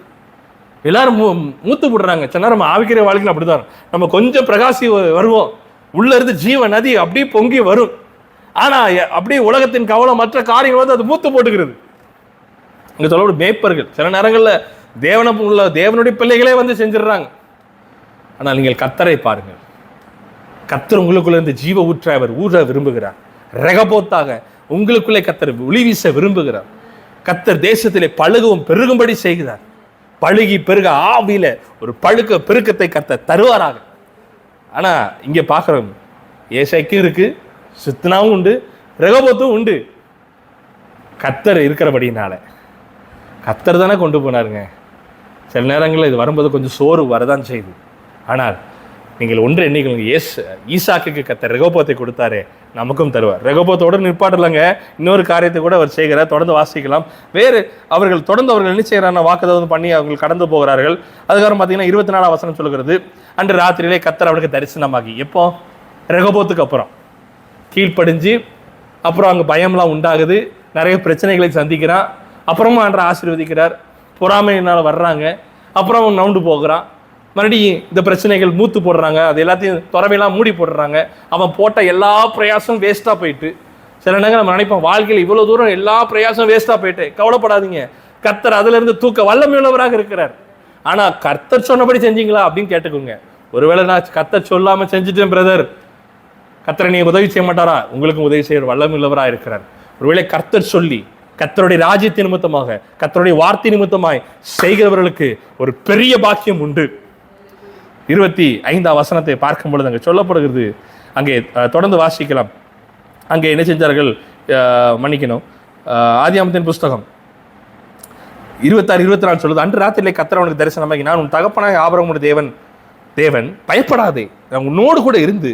எல்லாரும் மூத்து போடுறாங்க. சொன்னா நம்ம ஆவிக்கிற வாழ்க்கையில் அப்படிதான், நம்ம கொஞ்சம் பிரகாசி வருவோம், உள்ள இருந்து ஜீவ நதி அப்படியே பொங்கி வரும். ஆனா அப்படியே உலகத்தின் கவலை மற்ற காரியங்கள் வந்து அது மூத்து போட்டுக்கிறது. இங்க சொல்லக்கூடிய மேய்ப்பர்கள் சில நேரங்கள்ல தேவனுடைய பிள்ளைகளே வந்து செஞ்சிடறாங்க. ஆனால் நீங்கள் கர்த்தரை பாருங்கள், கர்த்தர் உங்களுக்குள்ள இருந்து ஜீவ ஊற்ற அவர் ஊற விரும்புகிறார். ரெகபோத்தாக உங்களுக்குள்ளே கர்த்தர் ஒளி வீச விரும்புகிறார். கர்த்தர் தேசத்திலே பழுகவும் பெருகும்படி செய்கிறார். பழுகி பெருக ஆவியில ஒரு பெருக்கத்தை கர்த்தர் தருவாராக. ஆனா இங்க பார்க்கிறோம், ஏசைக்கும் இருக்கு, சித்தனாவும் உண்டு, ரெகோபோத்தும் உண்டு. கர்த்தர் இருக்கிறபடினால கர்த்தர் தானே கொண்டு போனாருங்க. சில நேரங்களில் இது வரும்போது கொஞ்சம் சோறு வரதான் செய்யுது. ஆனால் நீங்கள் ஒன்று எண்ணிக்கொள்ளுங்க, ஈசாக்குக்கு கர்த்தர் ரெகோபோத்தை கொடுத்தாரே, நமக்கும் தருவார். ரெகோபோத்தோடு நிற்பாடலங்க, இன்னொரு காரியத்தை கூட அவர் செய்கிறார். தொடர்ந்து வாசிக்கலாம். வேறு அவர்கள் என்ன செய்கிறாங்கன்னா வாக்குத்தத்தம் பண்ணி அவங்க கடந்து போகிறார்கள். அதுக்கப்புறம் பார்த்தீங்கன்னா 24ஆம் வசனம் சொல்லுகிறது, அன்று ராத்திரியிலே கர்த்தர் அவனுக்கு தரிசனமாகி, எப்போ? ரெகோபோத்துக்கு அப்புறம் கீழ்ப்படிஞ்சு அப்புறம் அங்கே பயம்லாம் உண்டாகுது. நிறைய பிரச்சனைகளை சந்திக்கிறான். அப்புறமா ஆண்டவர் ஆசீர்வதிக்கிறார். பொறாமையினால் வர்றாங்க, அப்புறம் அவன் நவுண்டு போகிறான். மறுபடியும் இந்த பிரச்சனைகள் மூத்து போடுறாங்க, அது எல்லாத்தையும் துறவையெல்லாம் மூடி போடுறாங்க. அவன் போட்ட எல்லா பிரயாசம் வேஸ்ட்டாக போயிட்டு, சில நேரங்கள் நம்ம நினைப்போம் வாழ்க்கையில் இவ்வளோ தூரம் எல்லா பிரயாசம் வேஸ்ட்டாக போயிட்டு. கவலைப்படாதீங்க, கர்த்தர் அதிலிருந்து தூக்க வல்லமையுள்ளவராக இருக்கிறார். ஆனால் கர்த்தர் சொன்னபடி செஞ்சீங்களா அப்படின்னு கேட்டுக்கோங்க. ஒருவேளை நான் கர்த்தர் சொல்லாமல் செஞ்சுட்டேன் பிரதர், கர்த்தரை நீ உதவி செய்ய மாட்டாரா? உங்களுக்கும் உதவி செய்ய வல்லமையுள்ளவராக இருக்கிறார். ஒருவேளை கர்த்தர் சொல்லி கர்த்தருடைய ராஜ்யத்தின் நிமித்தமாக, கர்த்தருடைய வார்த்தை நிமித்தமாய் செய்கிறவர்களுக்கு ஒரு பெரிய பாக்கியம் உண்டு. 25ஆம் வசனத்தை பார்க்கும் பொழுது அங்கே சொல்லப்படுகிறது. அங்கே தொடர்ந்து வாசிக்கலாம். அங்கே என்ன செஞ்சார்கள்? மன்னிக்கணும், ஆதியாகமத்தின் புஸ்தகம் 26-24 சொல்லுது. அன்று ராத்திரிலே கர்த்தர் அவனுக்கு தரிசனமாகி, நான் உன் தகப்பனாக ஆபிரகாமுடைய தேவன் பயப்படாதே, நான் உன்னோடு கூட இருந்து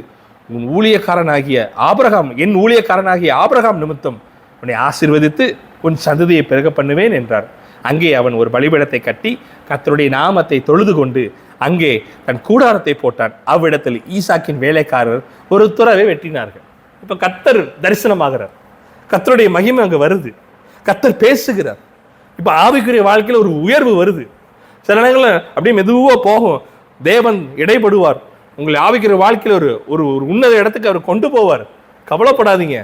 உன் ஊழியக்காரனாகிய ஆபிரகாம், என் ஊழியக்காரனாகிய ஆபிரகாம் நிமித்தம் உன்னை ஆசீர்வதித்து உன் சந்ததியை பெருக பண்ணுவேன் என்றார். அங்கே அவன் ஒரு பலிபீடத்தை கட்டி கர்த்தருடைய நாமத்தை தொழுது கொண்டு அங்கே தன் கூடாரத்தை போட்டான். அவ்விடத்தில் ஈசாக்கின் வேலைக்காரர் ஒரு துறவை வெட்டினார்கள். இப்போ கர்த்தர் தரிசனமாகிறார், கர்த்தருடைய மகிமை அங்கே வருது, கர்த்தர் பேசுகிறார். இப்போ ஆவிக்குரிய வாழ்க்கையில் ஒரு உயர்வு வருது. சில நேரங்களில் அப்படியே மெதுவாக போகும், தேவன் இடைப்படுவார். உங்களை ஆவிக்குரிய வாழ்க்கையில் ஒரு ஒரு உன்னத இடத்துக்கு அவர் கொண்டு போவார். கவலைப்படாதீங்க,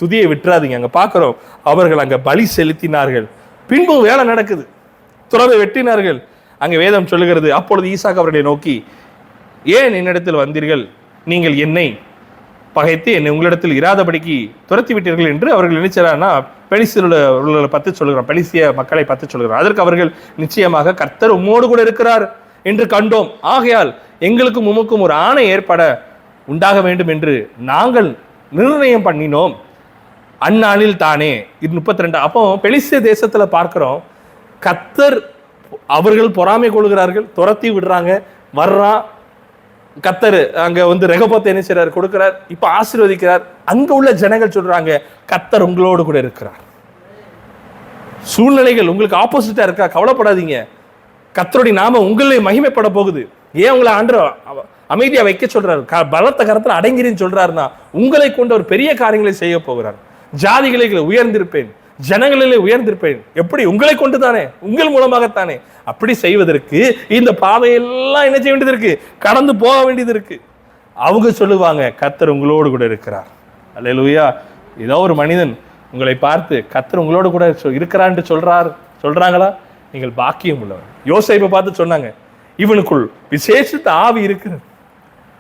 துதியை விட்டுறாதீங்க. அங்கே பார்க்குறோம், அவர்கள் அங்கே பலி செலுத்தினார்கள். பின்பு வேலை நடக்குது, துறவை வெட்டினார்கள். அங்கே வேதம் சொல்லுகிறது, அப்பொழுது ஈசாக்கு அவர்களை நோக்கி, ஏன் என்னிடத்தில் வந்தீர்கள்? நீங்கள் என்னை பகைத்து என்னை உங்களிடத்தில் இராதபடிக்கு துரத்தி விட்டீர்கள் என்று அவர்கள் நினைச்சார்னா பெலிஸ்தீனர்களை பற்றி சொல்லுகிறான், பெலிஸ்திய மக்களை பற்றி சொல்லுகிறான். அதற்கு அவர்கள், நிச்சயமாக கர்த்தர் உம்மோடு கூட இருக்கிறார் என்று கண்டோம், ஆகையால் எங்களுக்கும் உமக்கும் ஒரு ஆணை ஏற்பட உண்டாக வேண்டும் என்று நாங்கள் நிர்ணயம் பண்ணினோம். அந்நாளில் தானே. இது 32. அப்போ பெலிஸ்திய தேசத்துல பார்க்கிறோம், கர்த்தர் அவர்கள் பொறாமை கொள்கிறார்கள், துரத்தி விடுறாங்க, வர்றான். கர்த்தர் அங்க வந்து ரெகோபோத்தை என்ன செய்றார்? கொடுக்கிறார். இப்ப ஆசீர்வதிக்கிறார். அங்க உள்ள ஜனங்கள் சொல்றாங்க, கர்த்தர் உங்களோடு கூட இருக்கிறார். சூழ்நிலைகள் உங்களுக்கு ஆப்போசிட்டா இருக்கா? கவலைப்படாதீங்க, கர்த்தருடைய நாம உங்களை மகிமைப்பட போகுது. ஏன் உங்களை ஆண்டவர் அமைதியா வைக்க சொல்றாரு? பலத்த கரத்துல அடங்கிரின்னு சொல்றாருன்னா உங்களை கொண்டு ஒரு பெரிய காரியங்களை செய்ய போகிறார். ஜாதிகளை உயர்ந்திருப்பேன், ஜனங்களிலே உயர்ந்திருப்பேன். எப்படி? உங்களை கொண்டு தானே, உங்கள் மூலமாகத்தானே. அப்படி செய்வதற்கு இந்த பாதையெல்லாம் என்ன செய்ய வேண்டியது இருக்கு? கடந்து போக வேண்டியது இருக்கு. அவங்க சொல்லுவாங்க, கர்த்தர் உங்களோடு கூட இருக்கிறார். அல்லேலூயா. ஏதோ ஒரு மனிதன் உங்களை பார்த்து கர்த்தர் உங்களோடு கூட இருக்கிறான்னு சொல்றாங்களா? நீங்கள் பாக்கியம் உள்ளவர். யோசேப்பை பார்த்து சொன்னாங்க, இவனுக்குள் விசேஷித்த ஆவி இருக்குது.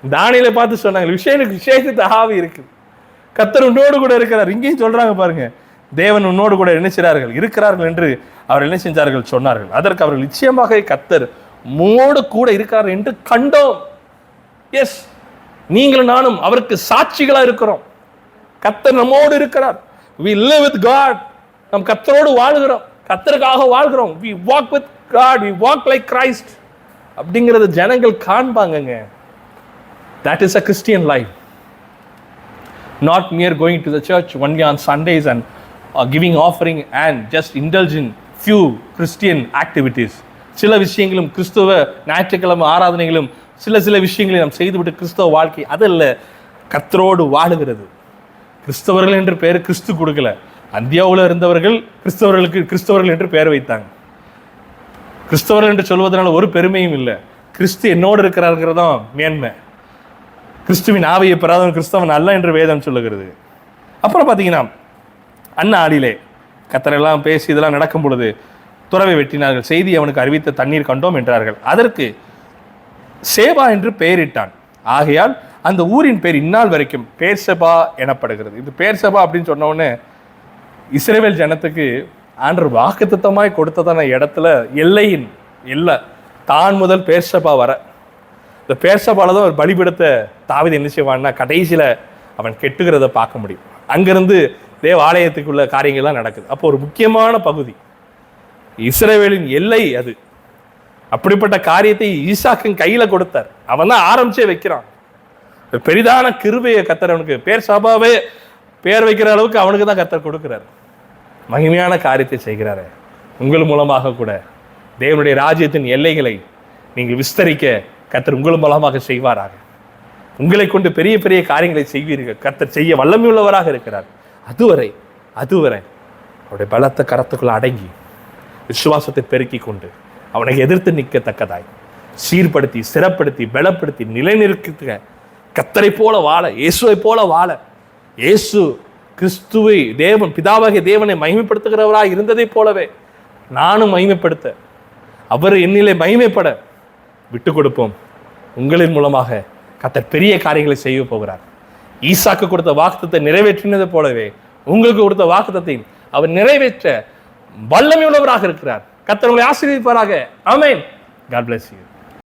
தானியேலை பார்த்து சொன்னாங்க, விசேஷித்த ஆவி இருக்குது, கர்த்தர் உன்னோடு கூட இருக்கிறார். இங்கேயும் சொல்றாங்க பாருங்க, தேவன் உன்னோடு கூட நினைச்சார்கள் இருக்கிறார்கள் என்று அவர் என்ன செஞ்சார்கள்? சொன்னார்கள். அதற்கு அவர்கள், நிச்சயமாக கர்த்தர் உம்மோடு கூட இருக்கிறார் என்று கண்டோம். எஸ், நீங்களும் நானும் அவருக்கு சாட்சிகளா இருக்கிறோம். கர்த்தர் நம்மோடு இருக்கிறார். we live with God. நம் கர்த்தரோடு வாழ்கிறோம், கர்த்தருக்காக வாழ்கிறோம். we walk with God, we walk like Christ. அப்படிங்கிறது ஜனங்கள் காண்பாங்கங்க. that is a Christian life, not mere going to the church only on Sundays and giving offering and just indulge in few Christian activities. சில விஷயங்களும் கிறிஸ்துவ ஞாயிற்றுக்கிழமை ஆராதனைகளும் சில விஷயங்களை நாம் செய்துவிட்டு கிறிஸ்தவ வாழ்க்கை அதல்ல. கர்த்தரோடு வாழுகிறது. கிறிஸ்தவர்கள் என்று பெயர் கிறிஸ்து கொடுக்கல. அந்தியாவில் இருந்தவர்கள் கிறிஸ்தவர்கள் என்று பெயர் வைத்தாங்க. கிறிஸ்தவர்கள் என்று சொல்வதனால ஒரு பெருமையும் இல்லை. கிறிஸ்து என்னோடு இருக்கிறார்கிறதான் மேன்மை. கிறிஸ்துவின் ஆவியை பெறாதவன் கிறிஸ்தவன் அல்ல என்று வேதம் சொல்லுகிறது. அப்புறம் பார்த்தீங்கன்னா, அந்நாளிலே கர்த்தரெல்லாம் பேசி இதெல்லாம் நடக்கும் பொழுது துறவை வெட்டினார்கள். செய்தி அவனுக்கு அறிவித்த தண்ணீர் கண்டோம் என்றார்கள். அதற்கு சேபா என்று பெயரிட்டான். ஆகையால் அந்த ஊரின் பேர் இந்நாள் வரைக்கும் பேர்சபா எனப்படுகிறது. இது பேர்சபா அப்படின்னு சொன்ன உடனே இஸ்ரவேல் ஜனத்துக்கு ஆண்டவர் வாக்குத்தத்தமாய் கொடுத்ததான இடத்துல எல்லை தான் முதல் பேர்சபா வர, இந்த பேர்சபால தான் ஒரு பலிபீடத்தை தாவீது என்ன செய்வான்னா கடைசியில் அவன் கெட்டுகிறத பார்க்க முடியும். அங்கிருந்து தேவ ஆலயத்துக்குள்ள காரியங்கள்லாம் நடக்குது. அப்போ ஒரு முக்கியமான பகுதி இஸ்ரவேலின் எல்லை அது. அப்படிப்பட்ட காரியத்தை ஈசாக்கின் கையில கொடுத்தார். அவன் தான் ஆரம்பிச்சே வைக்கிறான். பெரிதான கிருபையை கர்த்தர் அவனுக்கு பேர்சபாவே பேர் வைக்கிற அளவுக்கு அவனுக்கு தான் கர்த்தர் கொடுக்கிறார். மகிமையான காரியத்தை செய்கிறாரு. உங்கள் மூலமாக கூட தேவனுடைய ராஜ்யத்தின் எல்லைகளை நீங்கள் விஸ்தரிக்க கர்த்தர் உங்கள் மூலமாக செய்வாராக. உங்களை கொண்டு பெரிய பெரிய காரியங்களை செய்வீர்கள். கர்த்தர் செய்ய வல்லமையுள்ளவராக இருக்கிறார். அதுவரை அவருடைய பலத்த கரத்துக்குள்ள அடங்கி விசுவாசத்தை பெருக்கி கொண்டு அவனை எதிர்த்து நிற்கத்தக்கதாய் சீர்படுத்தி, ஸ்திரப்படுத்தி, பலப்படுத்தி, நிலைநிறுத்த கர்த்தரை போல வாழ, இயேசுவை போல வாழ, இயேசு கிறிஸ்துவை தேவன் பிதாவாகிய தேவனை மகிமைப்படுத்துகிறவராக இருந்ததை போலவே நானும் மகிமைப்படுத்த, அவர் என்னிலே மகிமைப்பட விட்டு கொடுப்போம். உங்களின் மூலமாக கர்த்தர் பெரிய காரியங்களை செய்ய போகிறார். ஈசாக்கு கொடுத்த வாக்குத்தத்தை நிறைவேற்றினது போலவே உங்களுக்கு கொடுத்த வாக்குத்தத்தை அவர் நிறைவேற்ற வல்லமை உள்ளவராக இருக்கிறார். கர்த்தர் உங்களை ஆசீர்வதிப்பாராக. ஆமென். God bless you.